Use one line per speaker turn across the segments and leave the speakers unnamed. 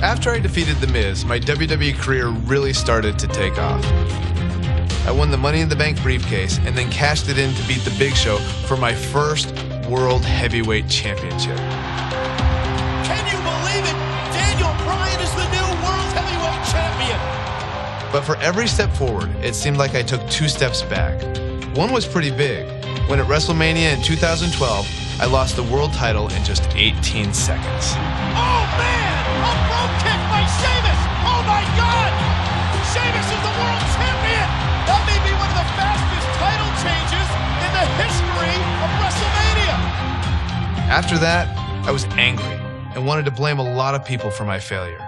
After I defeated The Miz, my WWE career really started to take off. I won the Money in the Bank briefcase and then cashed it in to beat The Big Show for my first World Heavyweight Championship.
Can you believe it? Daniel Bryan is the new World Heavyweight Champion.
But for every step forward, it seemed like I took 2 steps back. One was pretty big. When at WrestleMania in 2012, I lost the world title in just 18 seconds.
Oh man! A brogue kick by Sheamus! Oh my God! Sheamus is the world champion! That may be one of the fastest title changes in the history of WrestleMania!
After that, I was angry and wanted to blame a lot of people for my failure.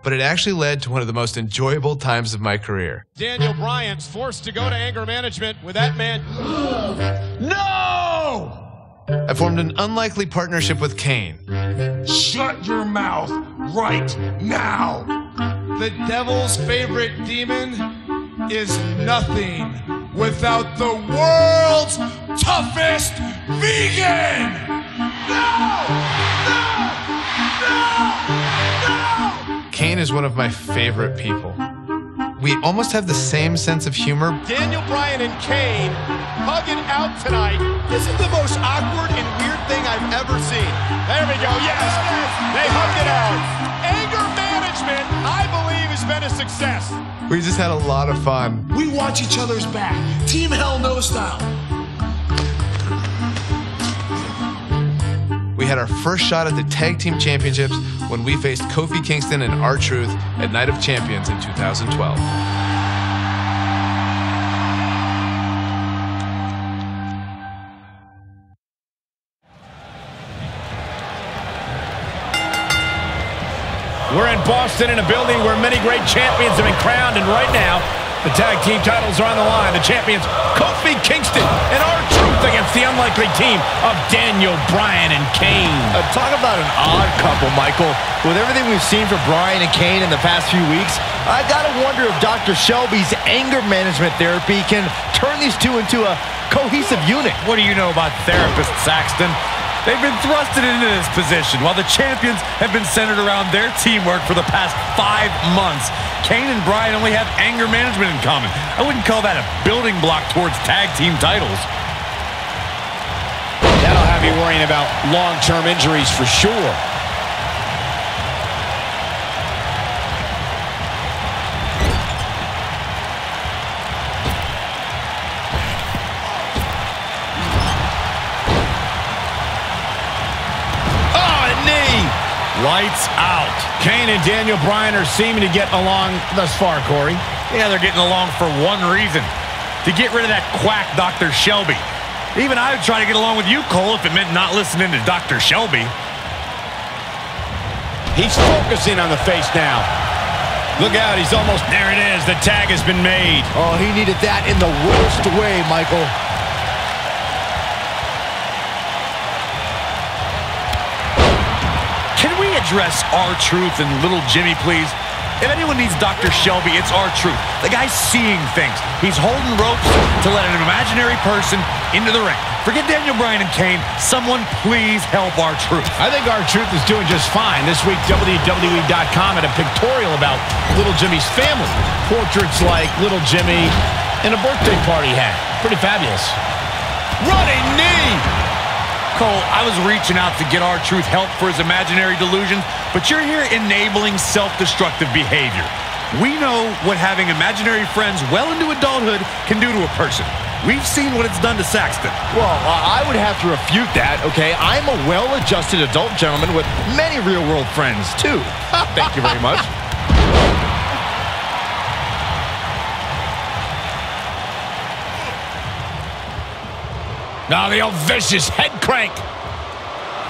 But it actually led to one of the most enjoyable times of my career.
Daniel Bryan's forced to go to anger management with that man. No!
I formed an unlikely partnership with Кейн.
Shut your mouth right now!
The devil's favorite demon is nothing without the world's toughest vegan! No! No! No! No!
Кейn is one of my favorite people. We almost have the same sense of humor.
Daniel Bryan and Кейn hugging out tonight. This is the most awkward and weird thing I've ever seen. There we go. Yes, they hugged it out. Anger management, I believe, has been a success.
We just had a lot of fun.
We watch each other's back. Team Hell No style.
We had our first shot at the Tag Team Championships when we faced Kofi Kingston and R-Truth at Night of Champions in 2012.
We're in Boston in a building where many great champions have been crowned, and right now, the tag team titles are on the line. The champions, Kofi Kingston and R-Truth against the unlikely team of Daniel Bryan and Кейn.
Talk about an odd couple, Michael. With everything we've seen from Bryan and Кейn in the past few weeks, I gotta wonder if Dr. Shelby's anger management therapy can turn these two into a cohesive unit.
What do you know about therapists, Saxton? They've been thrusted into this position while the champions have been centered around their teamwork for the past 5 months. Кейn and Bryan only have anger management in common. I wouldn't call that a building block towards tag team titles.
That'll have you worrying about long-term injuries for sure.
Lights out. Кейn and Daniel Bryan are seeming to get along thus far, Corey. Yeah, they're getting along for one reason. To get rid of that quack, Dr. Shelby. Even I would try to get along with you, Cole, if it meant not listening to Dr. Shelby.
He's focusing on the face now. Look out, he's almost...
There it is. The tag has been made.
Oh, he needed that in the worst way, Michael.
Address R-Truth and Little Jimmy, please. If anyone needs Dr. Shelby, it's R-Truth. The guy's seeing things. He's holding ropes to let an imaginary person into the ring. Forget Daniel Bryan and Кейn. Someone please help R-Truth.
I think R-Truth is doing just fine. This week, WWE.com had a pictorial about Little Jimmy's family. Portraits like Little Jimmy and a birthday party he had. Pretty fabulous. Running knee!
Cole, I was reaching out to get R-Truth help for his imaginary delusions, but you're here enabling self-destructive behavior. We know what having imaginary friends well into adulthood can do to a person. We've seen what it's done to Saxton.
Well, I would have to refute that, okay? I'm a well-adjusted adult gentleman with many real-world friends, too. Thank you very much.
Now the old vicious head crank.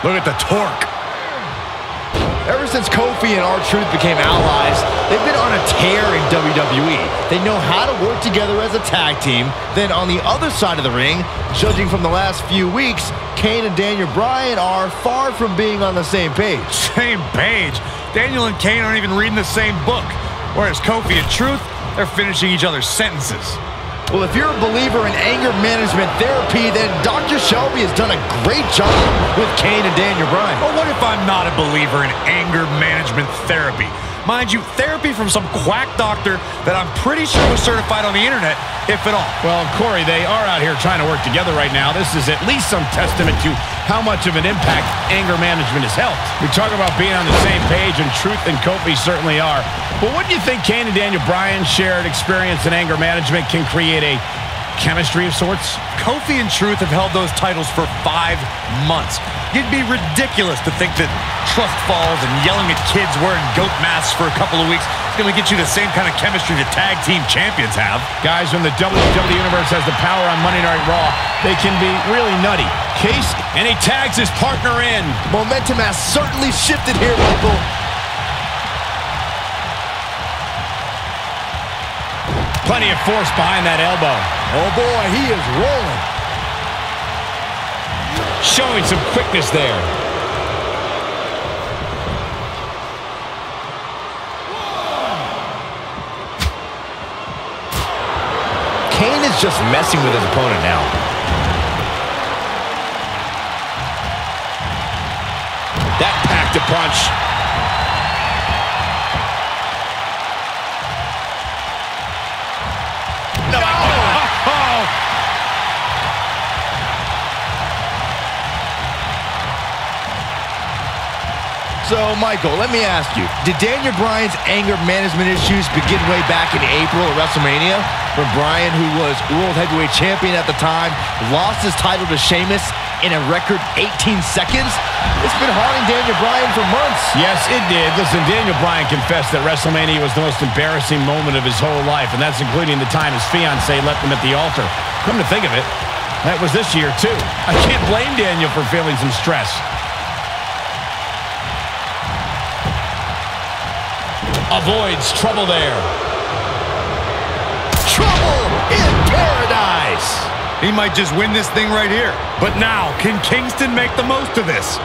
Look at the torque.
Ever since Kofi and R-Truth became allies, they've been on a tear in WWE. They know how to work together as a tag team. Then on the other side of the ring, judging from the last few weeks, Кейn and Daniel Bryan are far from being on the same page.
Same page? Daniel and Кейn aren't even reading the same book. Whereas Kofi and Truth, they're finishing each other's sentences.
Well, if you're a believer in anger management therapy, then Dr. Shelby has done a great job with Кейн and Daniel Bryan.
But what if I'm not a believer in anger management therapy? Mind you, therapy from some quack doctor that I'm pretty sure was certified on the internet, if at all.
Well, Corey, they are out here trying to work together right now. This is at least some testament to how much of an impact anger management has helped. We talk about being on the same page, and Truth and Kofi certainly are. But what do you think Кейn and Daniel Bryan's shared experience in anger management can create a chemistry of sorts?
Kofi and Truth have held those titles for 5 months. It'd be ridiculous to think that trust falls and yelling at kids wearing goat masks for a couple of weeks is going to get you the same kind of chemistry that tag team champions have.
Guys, when the WWE Universe has the power on Monday Night Raw, they can be really nutty. Case, and he tags his partner in.
Momentum has certainly shifted here, Michael.
Plenty of force behind that elbow.
Oh boy, he is rolling.
Showing some quickness there.
Кейn is just messing with his opponent now.
That packed a punch.
So, Michael, let me ask you, did Daniel Bryan's anger management issues begin way back in April at WrestleMania, when Bryan, who was World Heavyweight Champion at the time, lost his title to Sheamus in a record 18 seconds? It's been haunting Daniel Bryan for months.
Yes, it did. Listen, Daniel Bryan confessed that WrestleMania was the most embarrassing moment of his whole life, and that's including the time his fiancée left him at the altar. Come to think of it, that was this year, too. I can't blame Daniel for feeling some stress. Avoids trouble there.
Trouble in paradise.
He might just win this thing right here. But now, can Kingston make the most of this?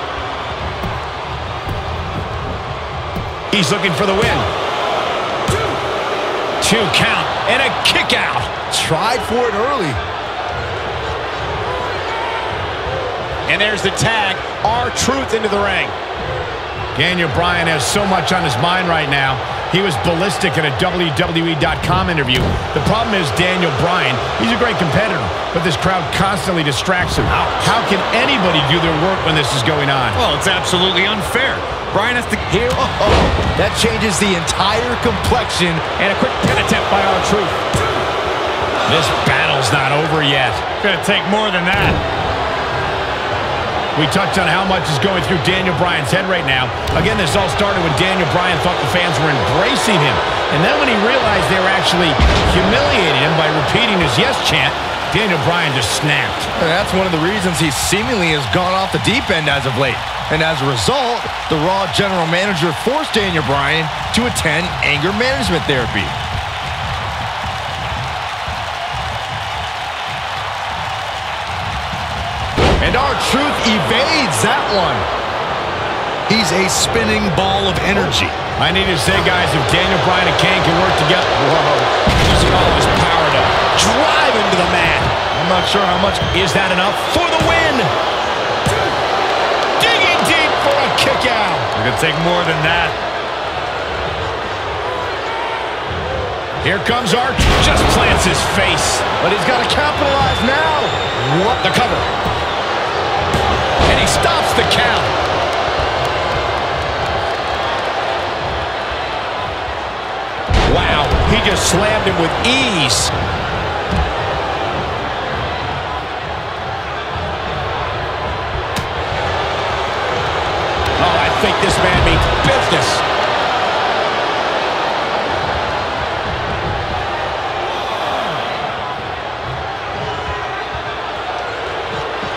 He's looking for the win. 2 count and a kick out.
Tried for it early.
And there's the tag. R-Truth into the ring.
Daniel Bryan has so much on his mind right now. He was ballistic in a WWE.com interview. The problem is Daniel Bryan, he's a great competitor, but this crowd constantly distracts him. How can anybody do their work when this is going on?
Well, it's absolutely unfair. Bryan has to...
Here, that changes the entire complexion.
And a quick pin attempt by R-Truth.
This battle's not over yet.
Gonna take more than that.
We touched on how much is going through Daniel Bryan's head right now. Again, this all started when Daniel Bryan thought the fans were embracing him. And then when he realized they were actually humiliating him by repeating his yes chant, Daniel Bryan just snapped.
And that's one of the reasons he seemingly has gone off the deep end as of late. And as a result, the Raw general manager forced Daniel Bryan to attend anger management therapy. And R-Truth evades that one.
He's a spinning ball of energy.
I need to say, guys, if Daniel Bryan and Кейn can work together, whoa, using all his power to drive him to the mat.
I'm not sure how much.
Is that enough for the win? Digging deep for a kick out.
It's gonna take more than that.
Here comes R-Truth, just plants his face.
But he's got to capitalize now.
What? The cover. And he stops the count. Wow, he just slammed him with ease. Oh, I think this man means business.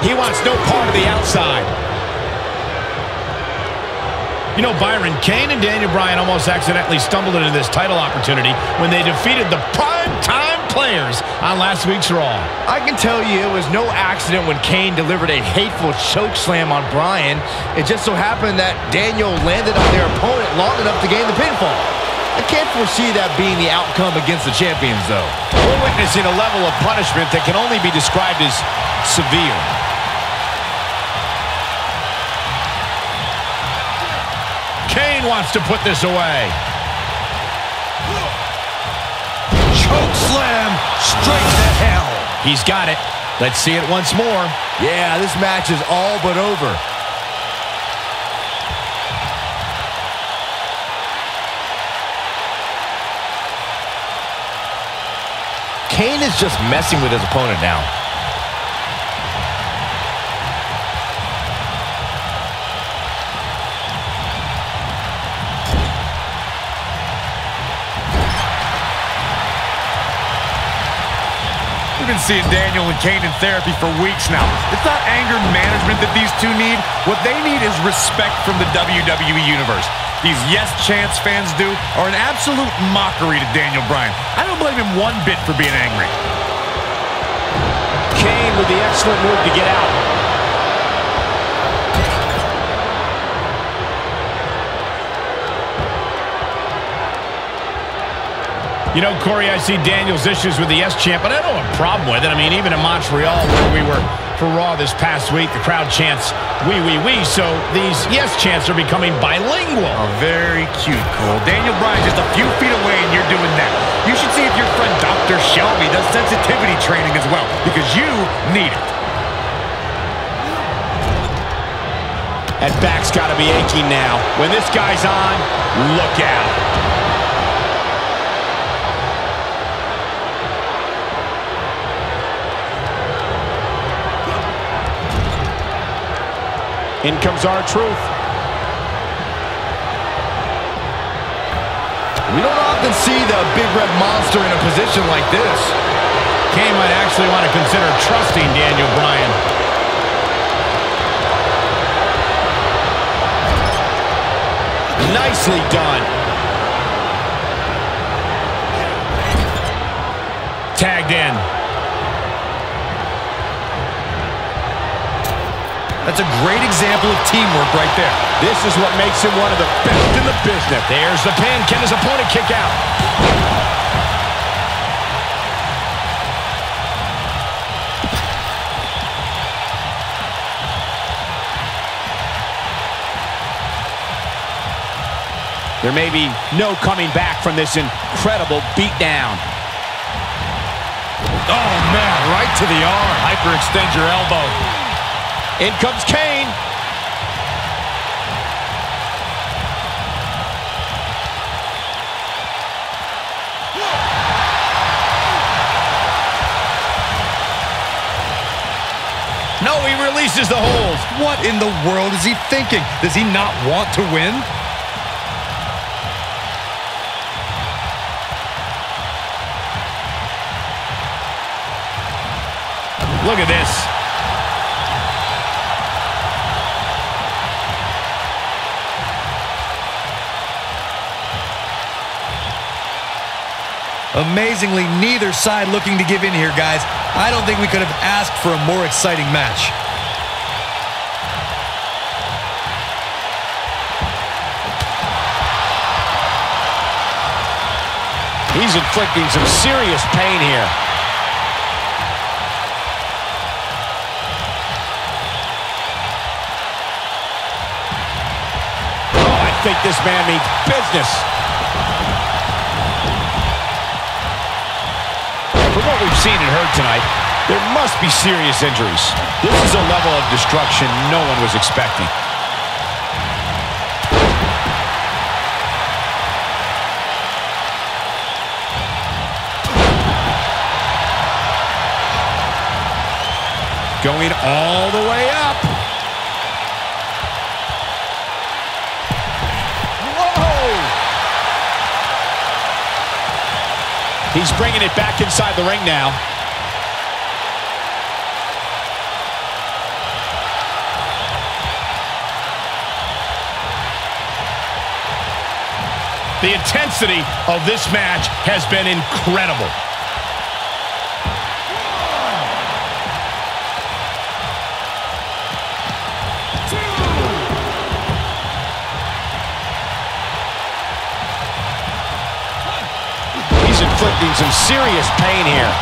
He wants no part of the outside. You know, Byron, Кейn and Daniel Bryan almost accidentally stumbled into this title opportunity when they defeated the prime-time players on last week's Raw.
I can tell you it was no accident when Кейn delivered a hateful chokeslam on Bryan. It just so happened that Daniel landed on their opponent long enough to gain the pinfall. I can't foresee that being the outcome against the champions, though.
We're witnessing a level of punishment that can only be described as severe. Кейн wants to put this away.
Choke slam straight to hell.
He's got it. Let's see it once more.
Yeah, this match is all but over. Кейn is just messing with his opponent now.
We've been seeing Daniel and Кейn in therapy for weeks now. It's not anger management that these two need. What they need is respect from the WWE Universe. These yes chants fans do are an absolute mockery to Daniel Bryan. I don't blame him one bit for being angry.
Кейn with the excellent move to get out. You know, Corey, I see Daniel's issues with the yes chant, but I don't have a problem with it. I mean, even in Montreal, where we were for Raw this past week, the crowd chants, "We, we, we." So these yes chants are becoming bilingual.
Oh, very cute, Cole. Daniel Bryan just a few feet away, and you're doing that. You should see if your friend Dr. Shelby does sensitivity training as well, because you need it.
That back's got to be aching now. When this guy's on, look out. In comes R-Truth.
We don't often see the big red monster in a position like this.
Кейn might actually want to consider trusting Daniel Bryan. Nicely done. Tagged in.
That's a great example of teamwork right there.
This is what makes him one of the best in the business. There's the pin. Can his opponent kick out? There may be no coming back from this incredible beatdown.
Oh, man, right to the arm. Hyperextend your elbow.
In comes Кейn. No, he releases the hold.
What in the world is he thinking? Does he not want to win?
Look at this.
Amazingly, neither side looking to give in here, guys. I don't think we could have asked for a more exciting match.
He's inflicting some serious pain here. Oh, I think this man means business. From what we've seen and heard tonight, there must be serious injuries. This is a level of destruction no one was expecting. Going all the way up. He's bringing it back inside the ring now. The intensity of this match has been incredible.
inflicting some serious pain here.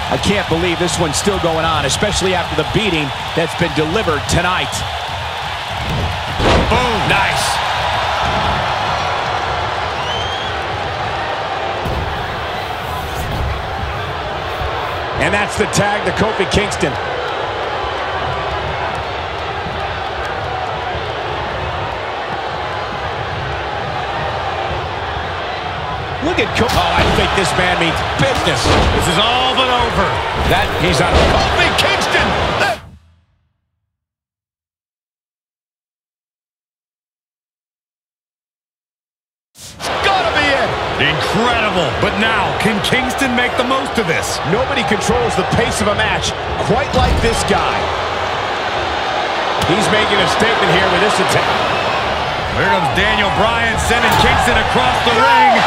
I can't believe this one's still going on, especially after the beating that's been delivered tonight. Boom. Nice. And that's the tag to Kofi Kingston. Look at Kofi. Oh, I think this man means business. This is all but over. That he's on Kofi Kingston. Gotta be it.
Incredible. But now, can Kingston make the most of this?
Nobody controls the pace of a match quite like this guy. He's making a statement here with this attack.
Here comes Daniel Bryan sending Kingston across the ring.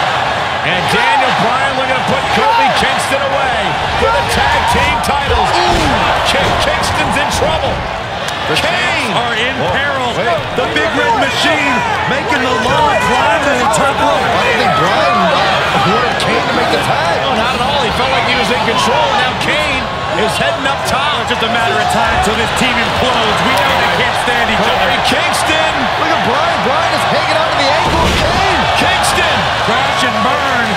And Daniel Bryan looking to put Kofi Kingston away for the tag team titles. Kingston's in trouble.
The Кейн are in peril. The big red machine making the long climb to the top rope.
I don't think Bryan wanted Кейn to make the tag.
No, not at all. He felt like he was in control. Now Кейn is heading up top.
It's just a matter of time until this team implodes. We know they can't stand each other.
Kingston.
Look at Bryan. Bryan is hanging on to the ankle of Кейn.
Kingston.
Crash and burn.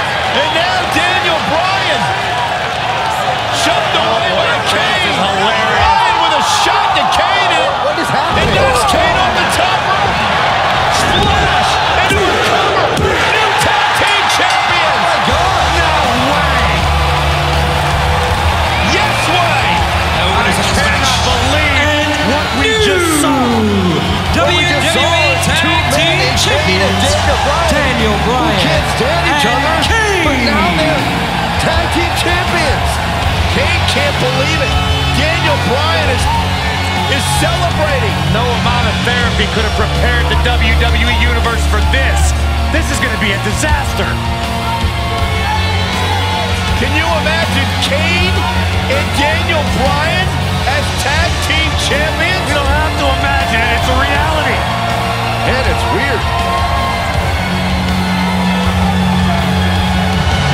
And now Daniel Bryan. Shoved away by Кейn.
This is hilarious.
Bryan with a shot to Кейn.
What is happening?
And that's Кейn on the top rope. Splash. And a cover. New tag team champions.
Oh my God.
No way. Yes way.
I cannot believe what we just saw.
WWE Tag Team Champions Daniel Bryan
who can't stand each
and
other,
Кейn.
but now they're tag team champions.
Кейn can't believe it. Daniel Bryan is celebrating.
No amount of therapy could have prepared the WWE Universe for this. This is going to be a disaster.
Can you imagine Кейn and Daniel Bryan as tag team champions?
You don't have to imagine it. It's a reality.
And it's weird.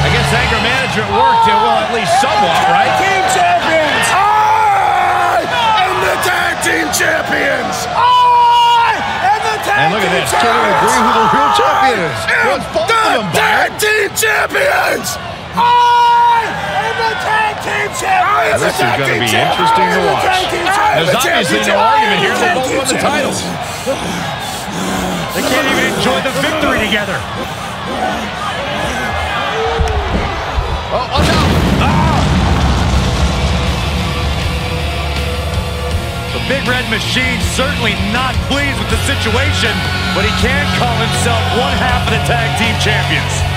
I guess anger management worked, well, at least somewhat, right?
Team champions! I am the tag team champions! I am the tag
And look at this.
Can't even agree who the real champion is.
am
What's both of
the
them,
tag team champions! I am the tag team champions!
This is gonna be interesting to watch. There's obviously no argument here. They both won the titles.
They can't even enjoy the victory together.
Oh, watch out.
The Big Red Machine certainly not pleased with the situation, but he can call himself one half of the tag team champions.